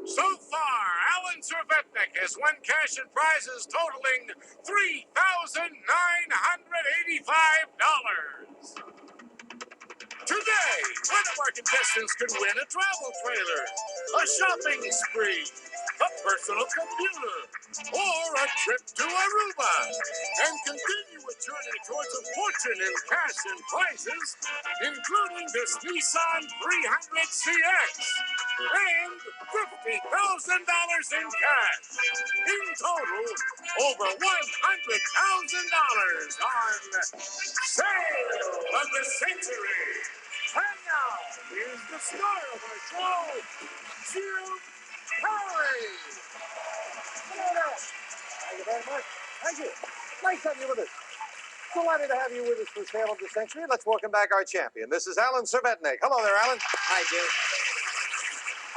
So far, Alan Cervetnik has won cash and prizes totaling $3,985. Today, one of our contestants could win a travel trailer, a shopping spree, a personal computer, or a trip to Aruba, and continue a journey towards a fortune in cash and prizes, including this Nissan 300CX and $50,000 in cash. In total, over $100,000 on Sale of the Century. And now, here's the star of our show, Jim Perry. Thank you very much. Thank you. Nice having you with us. Delighted to have you with us for Sale of the Century. Let's welcome back our champion. This is Alan Cervetnik. Hello there, Alan. Hi, Jim.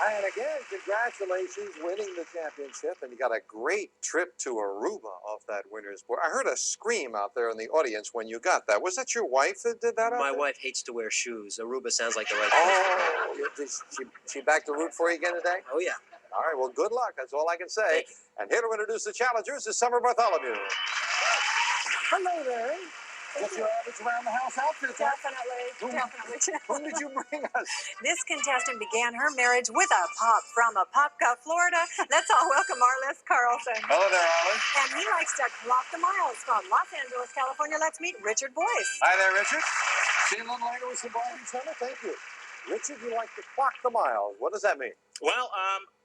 And again, congratulations winning the championship. And you got a great trip to Aruba off that winner's board. I heard a scream out there in the audience when you got that. Was that your wife that did that? My wife hates to wear shoes. Aruba sounds like the right place. Oh, she back to root for you again today? Oh, yeah. All right, well, good luck. That's all I can say. And here to introduce the challengers is Summer Bartholomew. Hello there. What's your average around the house outfit? Definitely. Whom did you bring us? This contestant began her marriage with a pop from Apopka, Florida. Let's all welcome Arliss Carlson. Hello there, Arliss. And he likes to clock the miles from Los Angeles, California. Let's meet Richard Boyce. Hi there, Richard. See you a little later with some Brian Summer. Thank you. Richard, you like to clock the miles. What does that mean? Well,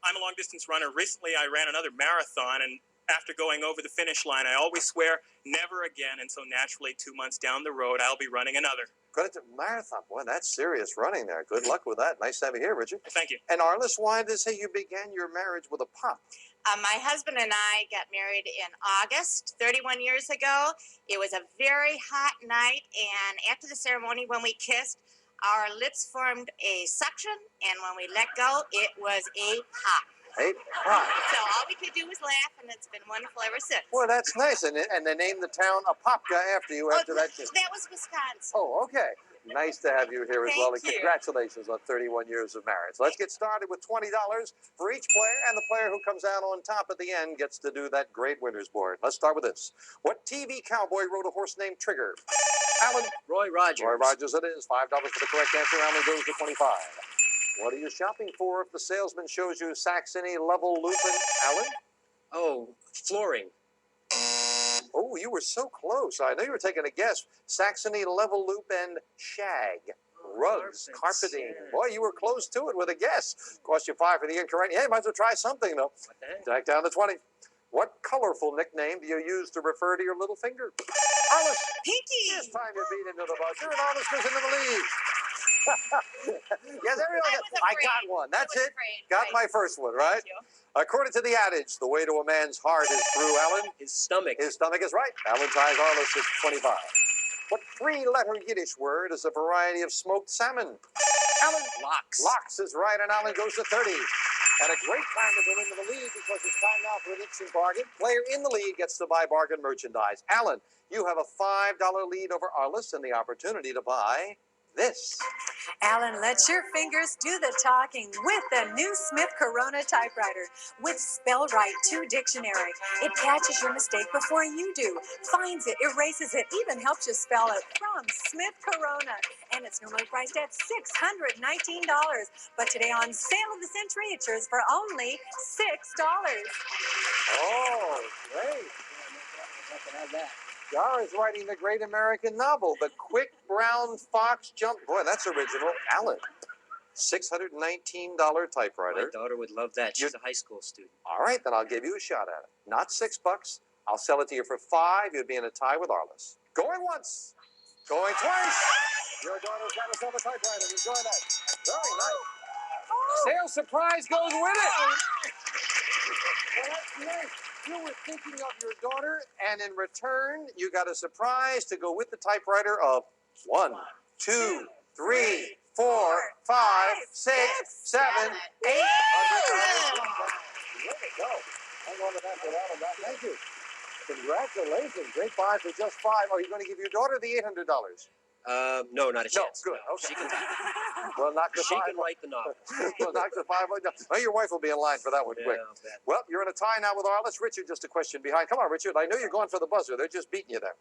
I'm a long-distance runner. Recently, I ran another marathon, and after going over the finish line, I always swear never again. And so naturally, 2 months down the road, I'll be running another. Good marathon. Boy, that's serious running there. Good luck with that. Nice to have you here, Richard. Thank you. And Arliss, why did it say you began your marriage with a pop? My husband and I got married in August, 31 years ago. It was a very hot night, and after the ceremony, when we kissed, our lips formed a suction, and when we let go, it was a pop. Hey, pop. So all we could do was laugh, and it's been wonderful ever since. Well, that's nice. And they named the town Apopka after you after that kiss. That was Wisconsin. Oh, okay. Nice to have you here as well. And Thank you. congratulations on 31 years of marriage. Let's get started with $20 for each player, and the player who comes out on top at the end gets to do that great winner's board. Let's start with this. What TV cowboy rode a horse named Trigger? Alan. Roy Rogers. Roy Rogers it is. $5 for the correct answer. Alan goes to 25. What are you shopping for if the salesman shows you Saxony, level, loop, and Alan? Oh, flooring. Oh, you were so close. I know you were taking a guess. Saxony, level, loop, and shag. Rugs, carpeting. Boy, you were close to it with a guess. Cost you 5 for the incorrect. Hey, might as well try something, though. What the heck? Back down to 20. What colorful nickname do you use to refer to your little finger? Arliss. Pinky. This time you beat into the buzzer, and Arliss goes into the lead. Yes, everyone. I got one. That's it. Got my first one, right? According to the adage, the way to a man's heart is through, Alan. His stomach. His stomach is right. Alan ties Arliss at 25. What 3-letter Yiddish word is a variety of smoked salmon? Alan. Lox. Lox is right, and Alan goes to 30. And a great time to go into the lead because it's time now for an instant bargain. Player in the lead gets to buy bargain merchandise. Alan, you have a $5 lead over Arliss and the opportunity to buy this. Alan, let your fingers do the talking with the new Smith Corona typewriter with Spell Right 2 Dictionary. It catches your mistake before you do, finds it, erases it, even helps you spell it from Smith Corona. And it's normally priced at $619. But today on Sale of the Century, it's yours for only $6. Oh, great. I can have that. Gar is writing the great American novel, The Quick Brown Fox Jump. Boy, that's original. Alan, $619 typewriter. My daughter would love that. She's a high school student. All right, then I'll give you a shot at it. Not $6. I'll sell it to you for $5. You'd be in a tie with Arliss. Going once. Going twice. Your daughter's got herself a typewriter. Enjoy that. Very nice. Sale surprise goes with it. Well, that's nice. You were thinking of your daughter, and in return, you got a surprise to go with the typewriter of 1, 2, 3, 4, 5, 6, 7, 8. There we go. I'm going to that for Alan. Thank you. Congratulations. Great buy for just $5. Are you going to give your daughter the $800? No, not a chance. No, good. Okay. She can We'll knock the She five. can write the novel. We'll knock the five. Oh, your wife will be in line for that one quick. I'll bet. Well, you're in a tie now with Arliss. Richard, just a question behind. Come on, Richard. I know you're going for the buzzer. They're just beating you there.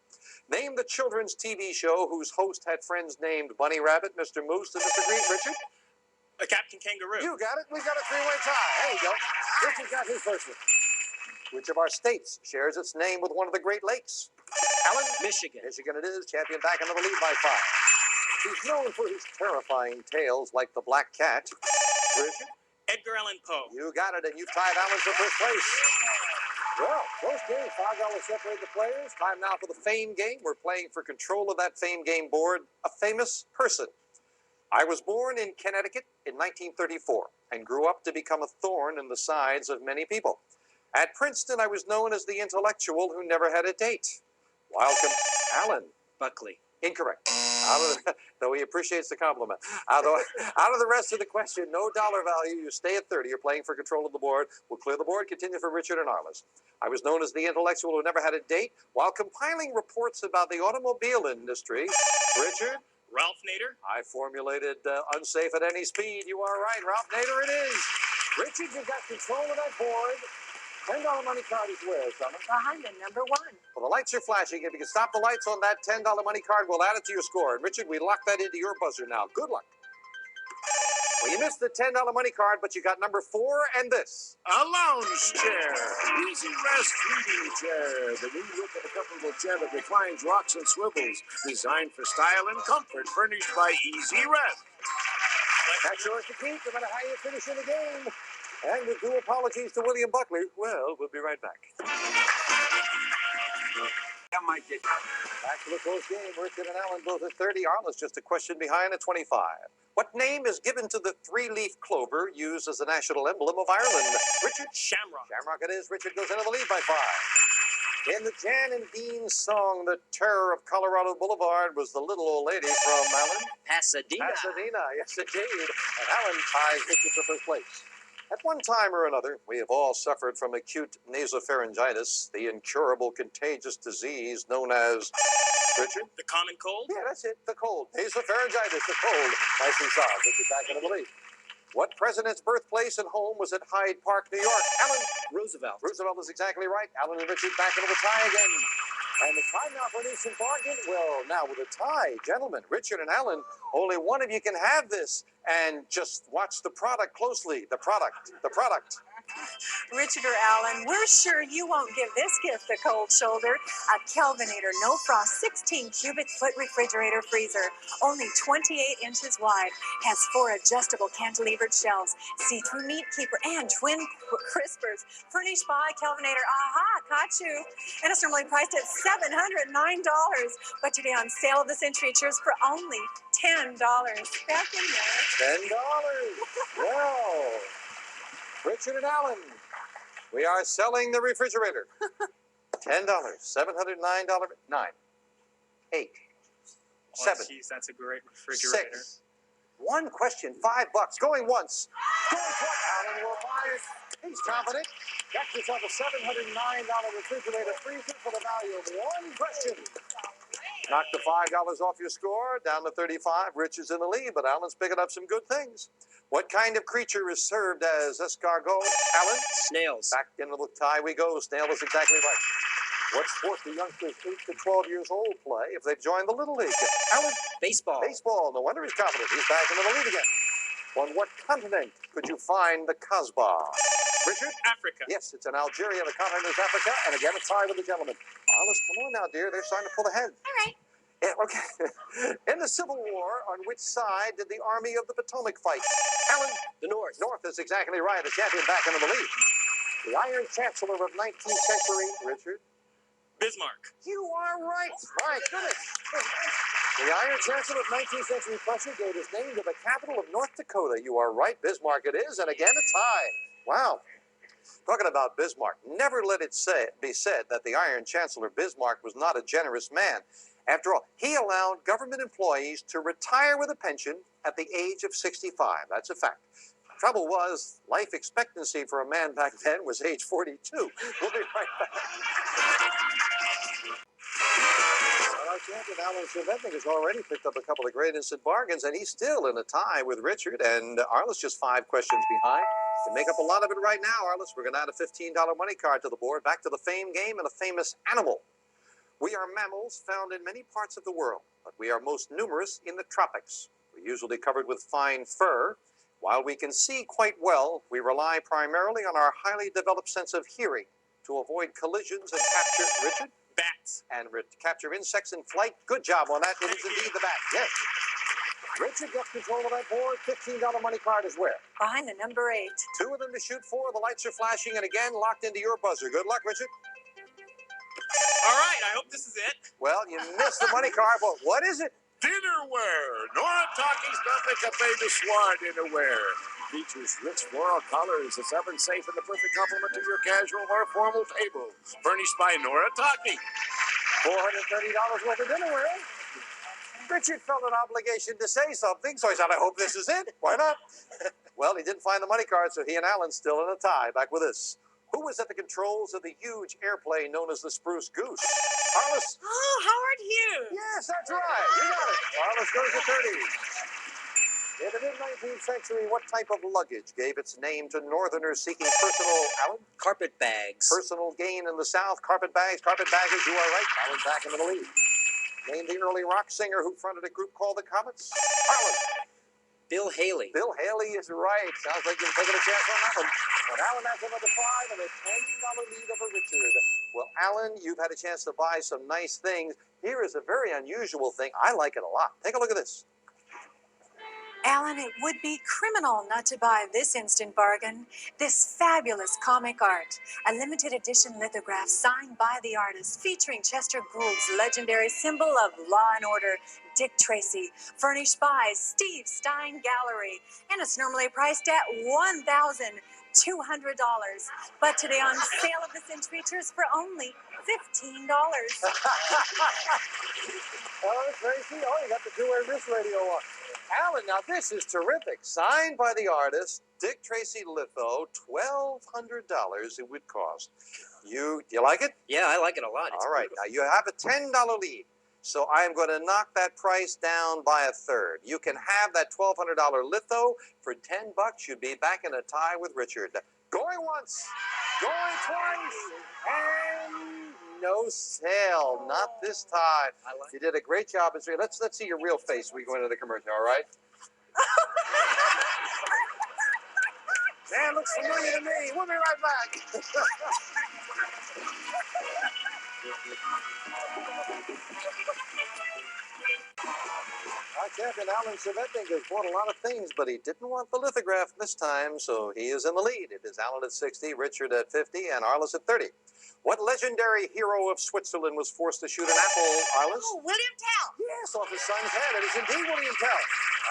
Name the children's TV show whose host had friends named Bunny Rabbit, Mr. Moose, and Mr. Green. Richard? Captain Kangaroo. You got it. We've got a three-way tie. There you go. Richard got his first one. Which of our states shares its name with one of the Great Lakes? Alan? Michigan. Michigan it is. Champion back into the lead by 5. He's known for his terrifying tales like the Black Cat. Richard? Edgar Allan Poe. You got it, and you tied Alan for first place. Well, close game. $5 separate the players. Time now for the fame game. We're playing for control of that fame game board. A famous person. I was born in Connecticut in 1934 and grew up to become a thorn in the sides of many people. At Princeton, I was known as the intellectual who never had a date. Welcome, Alan. Buckley. Incorrect. Though he appreciates the compliment. Out of the rest of the question, no dollar value. You stay at 30. You're playing for control of the board. We'll clear the board. Continue for Richard and Arliss. I was known as the intellectual who never had a date while compiling reports about the automobile industry. Richard? Ralph Nader. I formulated unsafe at any speed. You are right. Ralph Nader it is. Richard, you've got control of that board. $10 money card is where, Summer? Behind the number 1. Well, the lights are flashing. If you can stop the lights on that $10 money card, we'll add it to your score. And Richard, we lock that into your buzzer now. Good luck. Well, you missed the $10 money card, but you got number 4 and this. A lounge chair. Easy Rest reading chair. The new look of a comfortable chair that reclines, rocks, and swivels. Designed for style and comfort. Furnished by Easy Rest. That's yours to keep, no matter how you finish in the game. And with due apologies to William Buckley, well, we'll be right back. That might get Back to the close game. Richard and Alan both at 30. Arliss just a question behind at 25. What name is given to the 3-leaf clover used as the national emblem of Ireland? Richard? Shamrock. Shamrock it is. Richard goes into the lead by 5. In the Jan and Dean song, The Terror of Colorado Boulevard was the little old lady from Alan? Pasadena. Pasadena, yes indeed. And Alan ties Richard for first place. At one time or another, we have all suffered from acute nasopharyngitis, the incurable contagious disease known as, Richard? The common cold. Yeah, that's it, the cold. Nasopharyngitis, the cold. Nicely solved. Richard back into the lead. What president's birthplace and home was at Hyde Park, New York? Alan? Roosevelt. Roosevelt is exactly right. Alan and Richard back into the tie again. And the time now for an instant bargain. Well, now with a tie, gentlemen, Richard and Alan, only one of you can have this. And just watch the product closely. The product. The product. Richard or Alan, we're sure you won't give this gift the cold shoulder. A Kelvinator No Frost 16 cubic foot refrigerator freezer, only 28 inches wide, has 4 adjustable cantilevered shelves, see-through meat keeper, and twin crispers, furnished by Kelvinator. Aha, caught you. And it's normally priced at $709, but today on sale of the century, it cheers for only $10. Back in there. $10. Well, Richard and Alan, we are selling the refrigerator. $10, $709, 9, 8, 7, Jeez, that's a great refrigerator. 6. One question, $5. Going once. Going twice. Alan will buy it. He's confident. Got yourself a $709 refrigerator freezer for the value of one question. Knock the $5 off your score, down to 35. Rich is in the lead, but Alan's picking up some good things. What kind of creature is served as escargot? Alan? Snails. Back into the tie we go. Snail is exactly right. What sport do youngsters 8 to 12 years old play if they've joined the Little League? Alan? Baseball. Baseball. No wonder he's confident. He's back into the lead again. On what continent could you find the Kasbah? Richard? Africa. Yes, it's in Algeria. The continent is Africa. And again, a tie with the gentleman. Alice, come on now, dear. They're starting to pull ahead. All right. Yeah, okay. In the Civil War, on which side did the Army of the Potomac fight? Alan? The North. North is exactly right. The champion back into the lead. The Iron Chancellor of 19th century, Richard? Bismarck. You are right. My goodness. The Iron Chancellor of 19th century Prussia gave his name to the capital of North Dakota. You are right. Bismarck it is. And again, a tie. Wow. Talking about Bismarck, never let it be said that the Iron Chancellor Bismarck was not a generous man. After all, he allowed government employees to retire with a pension at the age of 65. That's a fact. Trouble was, life expectancy for a man back then was age 42. We'll be right back. Our champion, Alan Cerventing, has already picked up a couple of great instant bargains, and he's still in a tie with Richard, and Arliss just 5 questions behind. To make up a lot of it right now, Arliss, we're going to add a $15 money card to the board. Back to the fame game and a famous animal. We are mammals found in many parts of the world, but we are most numerous in the tropics. We're usually covered with fine fur. While we can see quite well, we rely primarily on our highly developed sense of hearing to avoid collisions and capture, Richard? Bats. And capture insects in flight. Good job on that. It is indeed the bat. Yes. Richard gets control of that board. $15 money card is where? Behind the number 8. 2 of them to shoot for. The lights are flashing, and again, locked into your buzzer. Good luck, Richard. All right, I hope this is it. Well, you missed the money card, but what is it? Dinnerware. Noritaki's nothing compared to Soir dinnerware. Features rich floral colors, is up and safe and the perfect complement to your casual or formal table. Furnished by Noritaki. $430 worth of dinnerware. Richard felt an obligation to say something, so he said, I hope this is it. Why not? Well, he didn't find the money card, so he and Alan still in a tie. Back with this. Who was at the controls of the huge airplane known as the Spruce Goose? Arliss. Oh, Howard Hughes. Yes, that's right. You got it. Arliss goes to 30. In the mid-19th century, what type of luggage gave its name to Northerners seeking personal, Alan? Carpet bags. Personal gain in the South. Carpet bags, carpetbaggers. You are right. Alan's back in the lead. Name the early rock singer who fronted a group called the Comets. Alan. Bill Haley. Bill Haley is right. Sounds like you're taking a chance on that one. But Alan has another 5 and a $10 lead over Richard. Well, Alan, you've had a chance to buy some nice things. Here is a very unusual thing. I like it a lot. Take a look at this. Alan, it would be criminal not to buy this instant bargain. This fabulous comic art. A limited edition lithograph signed by the artist featuring Chester Gould's legendary symbol of law and order, Dick Tracy. Furnished by Steve Stein Gallery. And it's normally priced at $1,200. But today on sale of the cinch features for only $15. Oh, Tracy. Oh, you got the 2-way wrist radio on. Alan, now this is terrific. Signed by the artist, Dick Tracy litho, $1,200 it would cost. Do you like it? Yeah, I like it a lot. It's All right. beautiful. Now, you have a $10 lead. So I'm going to knock that price down by a third. You can have that $1,200 litho. For $10, you'd be back in a tie with Richard. Going once, going twice, and no sale. Not this time. You did a great job. Let's see your real face when we go into the commercial, all right? Man, looks familiar to me. We'll be right back. Our champion, Alan Cerventing, has bought a lot of things, but he didn't want the lithograph this time, so he is in the lead. It is Alan at 60, Richard at 50, and Arliss at 30. What legendary hero of Switzerland was forced to shoot an apple, Arliss? Oh, William Tell. Yes, off his son's head. It is indeed William Tell.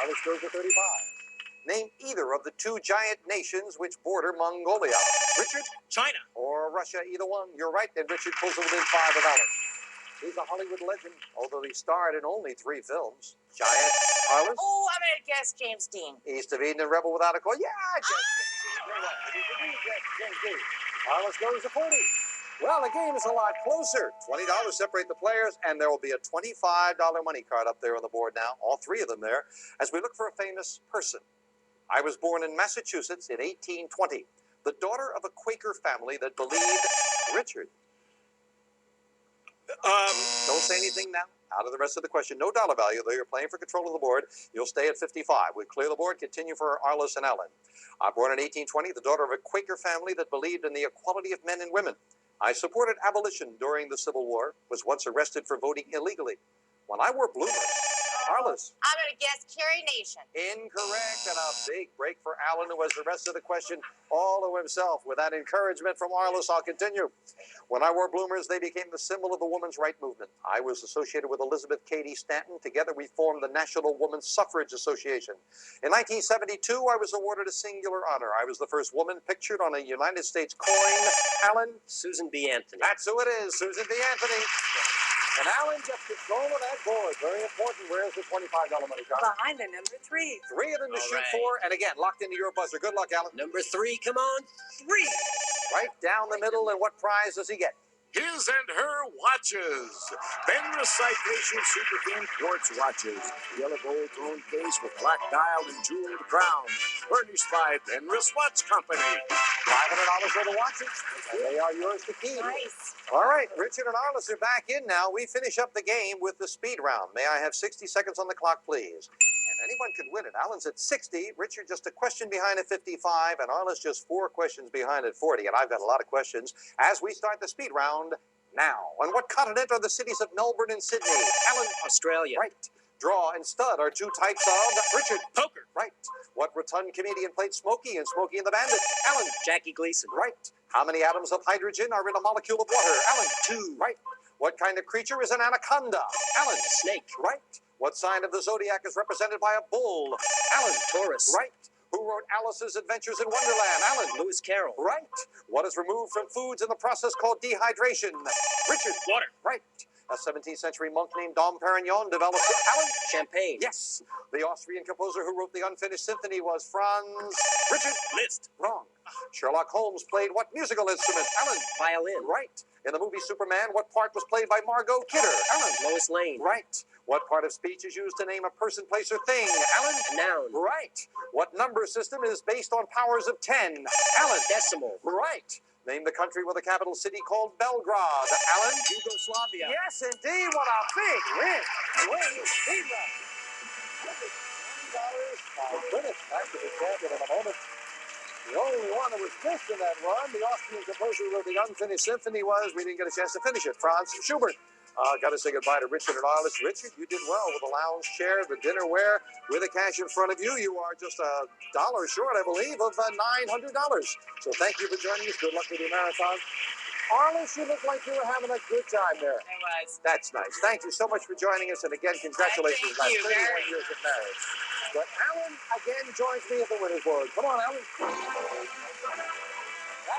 Arliss goes to 35. Name either of the 2 giant nations which border Mongolia. Richard? China. Or Russia, either one. You're right, and Richard pulls it within 5 of Alan. He's a Hollywood legend, although he starred in only 3 films. Giant, Arliss? Oh, I'm going to guess James Dean. East of Eden and Rebel Without a Cause. Yeah, James Dean. You're right. It is indeed James Dean. Arliss goes to 40. Well, the game is a lot closer. $20 separate the players, and there will be a $25 money card up there on the board now, all 3 of them there, as we look for a famous person. I was born in Massachusetts in 1820, the daughter of a Quaker family that believed Richard. Don't say anything now. Out of the rest of the question. No dollar value, though you're playing for control of the board. You'll stay at 55. We clear the board, continue for Arliss and Alan. Born in 1820, the daughter of a Quaker family that believed in the equality of men and women. I supported abolition during the Civil War, was once arrested for voting illegally. When I wore bloomers, Arliss. I'm going to guess Carrie Nation. Incorrect, and a big break for Alan, who has the rest of the question all to himself. With that encouragement from Arliss, I'll continue. When I wore bloomers, they became the symbol of the women's right movement. I was associated with Elizabeth Cady Stanton. Together, we formed the National Women's Suffrage Association. In 1972, I was awarded a singular honor. I was the first woman pictured on a United States coin. Alan? Susan B. Anthony. That's who it is, Susan B. Anthony. And Alan gets control of that board. Very important. Where's the $25 money card? Behind the number 3. 3 of them to All shoot right. for, and again, locked into your buzzer. Good luck, Alan. Number 3, come on. 3. Right down the middle, and what prize does he get? his and her watches. Benra Citation Super King Quartz watches. Yellow gold tone case with black dial and jeweled crown. Furnished by Benris Watch Company. $500 for the watches, and they are yours to keep. Nice. All right, Richard and Arliss are back in now. We finish up the game with the speed round. May I have 60 seconds on the clock, please? And anyone can win it. Alan's at 60, Richard just a question behind at 55, and Arliss just 4 questions behind at 40. And I've got a lot of questions as we start the speed round now. On what continent are the cities of Melbourne and Sydney? Alan. Australia. Right. Draw and stud are 2 types of... Richard. Poker. Right. What rotund comedian played Smokey in Smokey and the Bandit? Alan. Jackie Gleason. Right. How many atoms of hydrogen are in a molecule of water? Alan. 2. Right. What kind of creature is an anaconda? Alan. Snake. Right. What sign of the zodiac is represented by a bull? Alan. Taurus. Right. Who wrote Alice's Adventures in Wonderland? Alan. Lewis Carroll. Right. What is removed from foods in the process called dehydration? Richard. Water. Right. A 17th century monk named Dom Perignon developed it. Alan. Champagne. Yes. The Austrian composer who wrote the Unfinished Symphony was Franz. Richard. Liszt. Wrong. Sherlock Holmes played what musical instrument? Alan. Violin. Right. In the movie Superman, what part was played by Margot Kidder? Alan. Lois Lane. Right. What part of speech is used to name a person, place, or thing? Alan. Noun. Right. What number system is based on powers of 10? Alan. Decimal. Right. Name the country with a capital city called Belgrade. Alan. Yugoslavia. Yes, indeed. What a big win. Win. Speed run. $20. Goodness, back to the champion in a moment. The only one that was missed in that run, the Austrian composer who wrote the Unfinished Symphony was, we didn't get a chance to finish it, Franz Schubert. Got to say goodbye to Richard and Arliss. Richard, you did well with the lounge chair, the dinnerware, with the cash in front of you. You are just $1 short, I believe, of $900. So thank you for joining us. Good luck with your marathon. Arliss, you look like you were having a good time there. I was. That's nice. Thank you so much for joining us. And again, congratulations on Thank you 31 very years of marriage. But Alan again joins me at the winner's board. Come on, Alan. That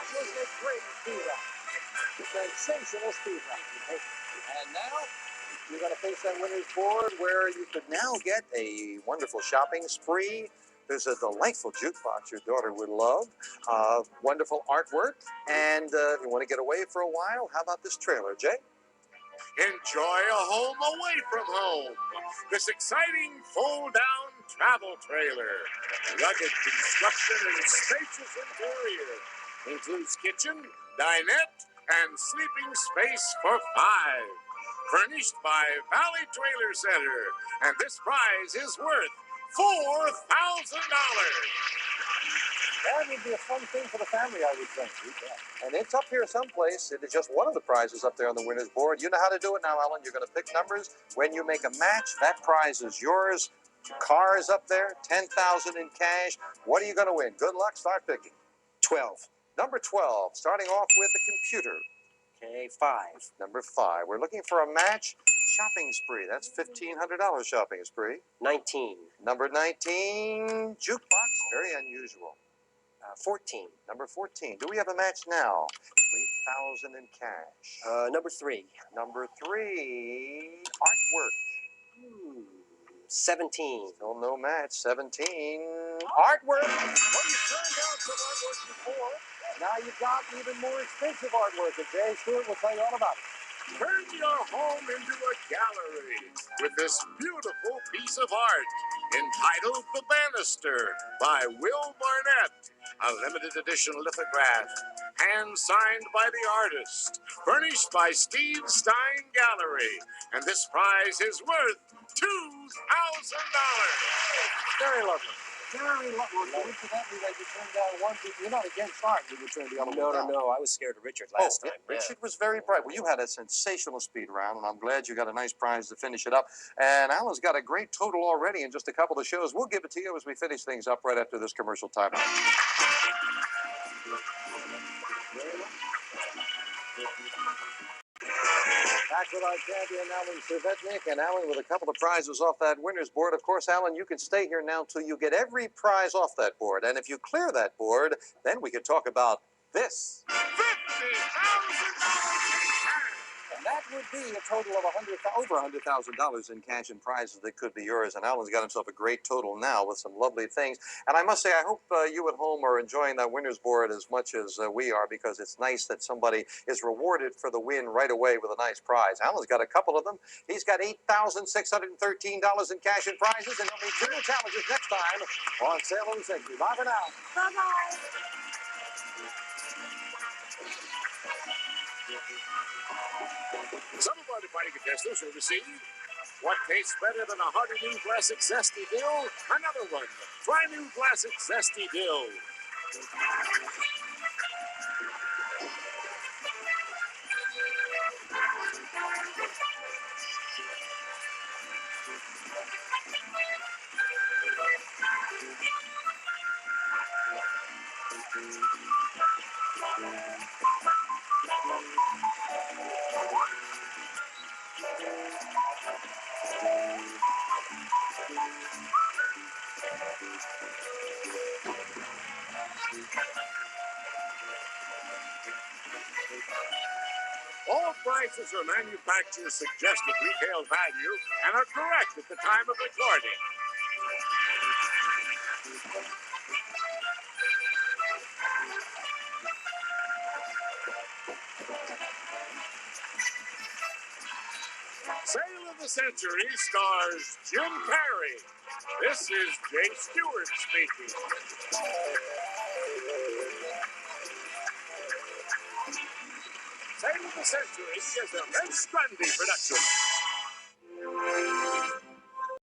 was a great speed round. Sensational speed round. And now you're going to face that winner's board where you could now get a wonderful shopping spree. There's a delightful jukebox your daughter would love, wonderful artwork, and if you want to get away for a while, how about this trailer, Jay? Enjoy a home away from home. This exciting fold-down travel trailer. Rugged construction and spacious interior. Includes kitchen, dinette, and sleeping space for 5. Furnished by Valley Trailer Center. And this prize is worth $4,000. That would be a fun thing for the family, I would think. And it's up here someplace. It is just one of the prizes up there on the winner's board. You know how to do it now, Alan. You're going to pick numbers. When you make a match, that prize is yours. Car is up there, $10,000 in cash. What are you going to win? Good luck. Start picking. 12. Number 12, starting off with the computer. Okay, 5. Number 5, we're looking for a match shopping spree. That's $1,500 shopping spree. 19. Number 19, jukebox. Very unusual. 14. Number 14, do we have a match now? $3,000 in cash. Number 3. Number 3, artwork. 17. Still no match. 17, artwork. Well, you turned down some artwork before. Now you've got even more expensive artwork, and Jay Stewart will tell you all about it. Turn your home into a gallery with this beautiful piece of art entitled The Banister by Will Barnett. A limited edition lithograph, hand-signed by the artist, furnished by Steve Stein Gallery. And this prize is worth $2,000. Very lovely. Very lovely. Incidentally, that you turned down one. You're not against art. You returned the other one down. No. I was scared of Richard last time. Richard was very bright. Well, you had a sensational speed round, and I'm glad you got a nice prize to finish it up. And Alan's got a great total already in just a couple of shows. We'll give it to you as we finish things up right after this commercial timeout. Back with our champion, Alan Cervetnik, and Alan with a couple of prizes off that winner's board. Of course, Alan, you can stay here now till you get every prize off that board. And if you clear that board, then we can talk about this. $50,000 in cash. And That would be a total of over $100,000 in cash and prizes that could be yours. And Alan's got himself a great total now with some lovely things. And I must say, I hope you at home are enjoying that winner's board as much as we are, because it's nice that somebody is rewarded for the win right away with a nice prize. Alan's got a couple of them. He's got $8,613 in cash and prizes, and there'll be 2 new challenges next time on Salem 60. Bye for now. Bye-bye. Some of our departing contestants will receive what tastes better than a hearty new classic zesty dill? Another one. Try new classic zesty dill. All prices are manufacturer's suggested retail value and are correct at the time of recording. Sale of the Century stars Jim Carrey. This is Jay Stewart speaking. Sale of the Century is a Vince Grundy production.